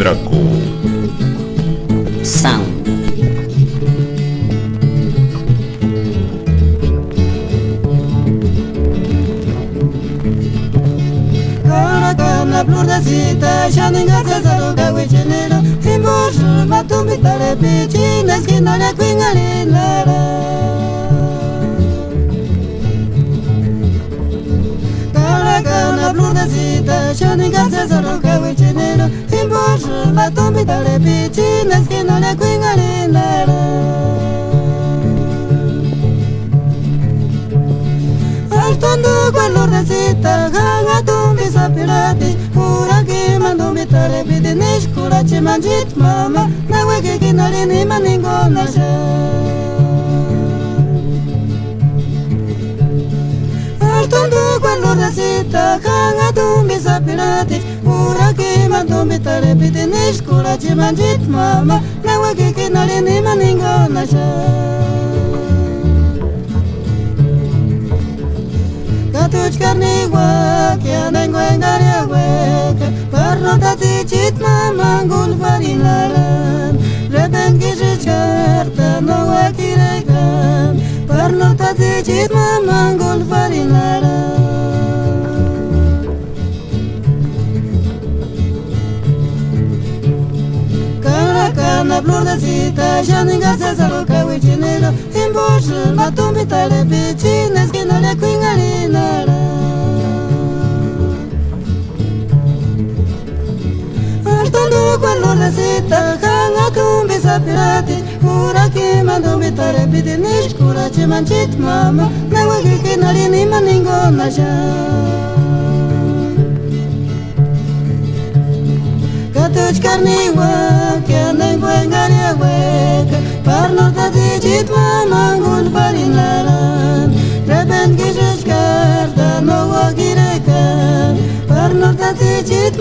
Draco Sound. La plurdasita, shaninga sasaruga wichinero, imbosu matumbitare pichina skinale kwingalinara. La plurdasita, shaninga sasaruga wichinero, imbosu matumbitare pichina skinale kwingalinara. Altondo quell'ordesita, ganga tumbi sapirati, ura che mando mitare pide nishkura ci manjit mama, na wege kinari ni maningo nasha. Altondo quell'ordesita, ganga tumbi sapirati, ura che mando mitare pide nishkura ci manjit mama, na wege kinari ni maningo nasha. Tuj karni wak ya nengo engaria wek parno tati chit mangul farinaran reben gishit karta no wakirekan parno tati chit mangul farinaran Kana plurdasita shaninga sasaruka wichinero imbosh matumbitale pichines kinale kwingalinara Artando quell'ordesita kanga tumbi sapirati ura ki mandumbitale pitinish kura ci manchit mama na wagi kinalini maningo nasha Tuj karni wak ya nengo engaria wek parno tati chit mangul farinaran reben gishit karta no wakirekan parno tati chit